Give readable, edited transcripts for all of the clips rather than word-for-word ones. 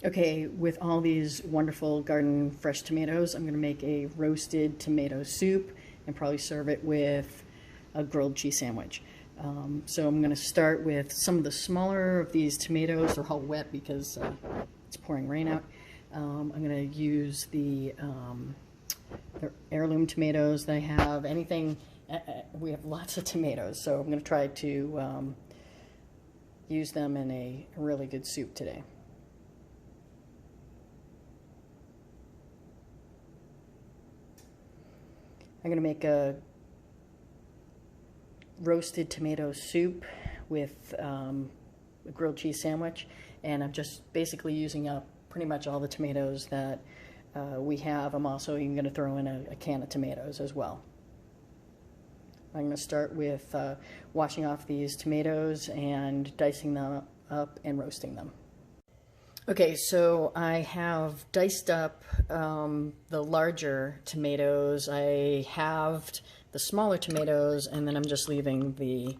Okay, with all these wonderful garden fresh tomatoes, I'm going to make a roasted tomato soup and probably serve it with a grilled cheese sandwich. So I'm going to start with some of the smaller of these tomatoes. They're all wet because it's pouring rain out. I'm going to use the heirloom tomatoes that I have. Anything, we have lots of tomatoes, so I'm going to try to use them in a really good soup today. I'm going to make a roasted tomato soup with a grilled cheese sandwich, and I'm just basically using up pretty much all the tomatoes that we have. I'm also even going to throw in a can of tomatoes as well. I'm going to start with washing off these tomatoes and dicing them up and roasting them. Okay, so I have diced up the larger tomatoes. I halved the smaller tomatoes, and then I'm just leaving the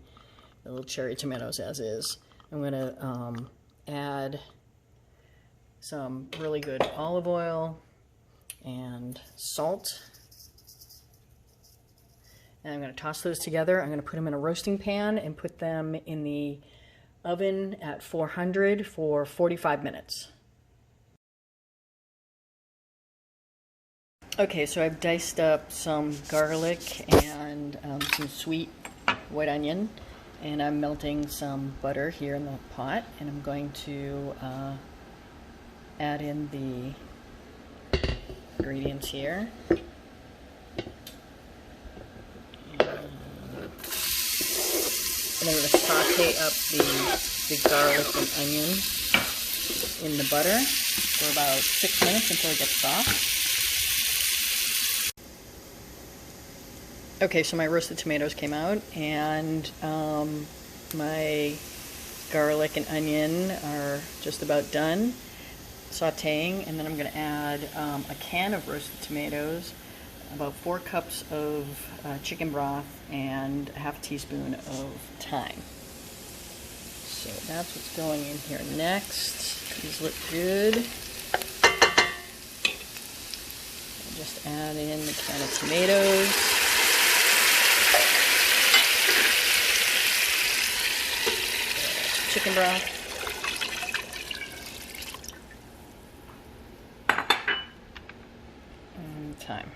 little cherry tomatoes as is. I'm going to add some really good olive oil and salt. And I'm going to toss those together. I'm going to put them in a roasting pan and put them in the oven at 400 for 45 minutes. Okay, so I've diced up some garlic and some sweet white onion, and I'm melting some butter here in the pot, and I'm going to add in the ingredients here. And I'm going to saute up the garlic and onion in the butter for about 6 minutes until it gets soft. Okay, so my roasted tomatoes came out, and my garlic and onion are just about done sauteing, and then I'm going to add a can of roasted tomatoes, about 4 cups of chicken broth, and a half a teaspoon of thyme. So that's what's going in here next. These look good. I'll just add in the can of tomatoes. Chicken broth. And thyme.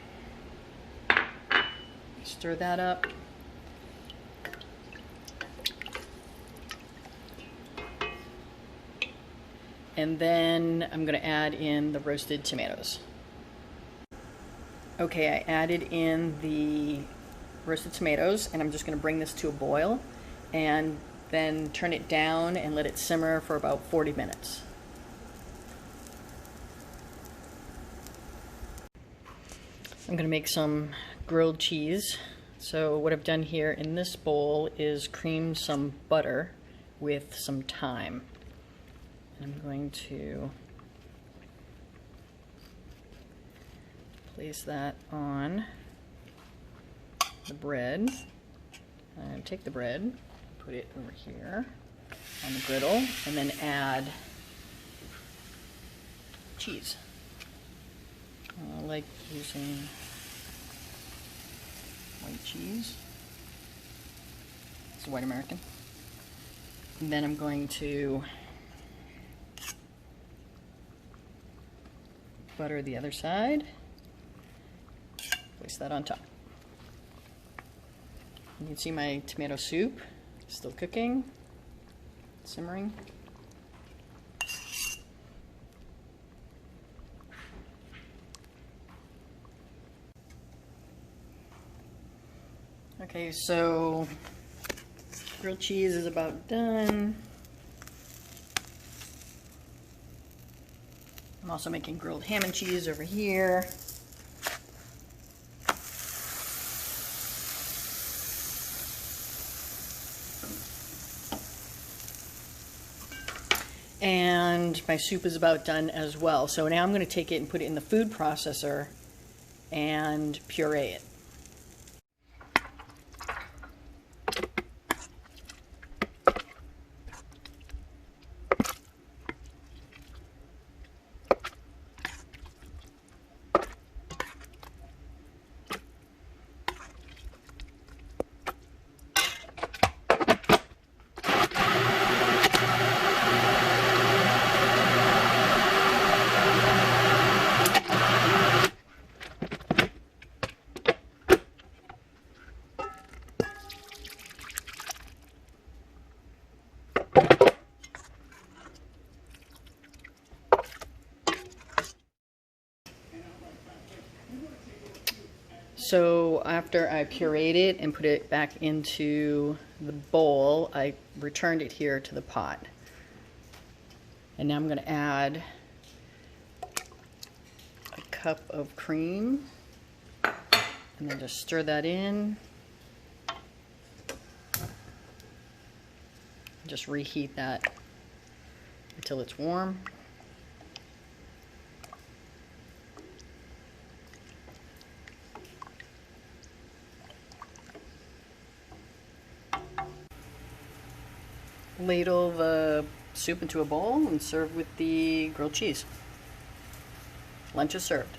Stir that up. And then I'm going to add in the roasted tomatoes. Okay, I added in the roasted tomatoes, and I'm just going to bring this to a boil and then turn it down and let it simmer for about 40 minutes. I'm going to make some grilled cheese. So what I've done here in this bowl is cream some butter with some thyme. I'm going to place that on the bread. And take the bread, put it over here on the griddle, and then add cheese. I like using white cheese. It's white American. And then I'm going to butter the other side. Place that on top. You can see my tomato soup still cooking, simmering. Okay, so grilled cheese is about done. I'm also making grilled ham and cheese over here. And my soup is about done as well. So now I'm going to take it and put it in the food processor and puree it. So after I pureed it and put it back into the bowl, I returned it here to the pot. And now I'm going to add a cup of cream and then just stir that in. Just reheat that until it's warm. Ladle the soup into a bowl and serve with the grilled cheese. Lunch is served.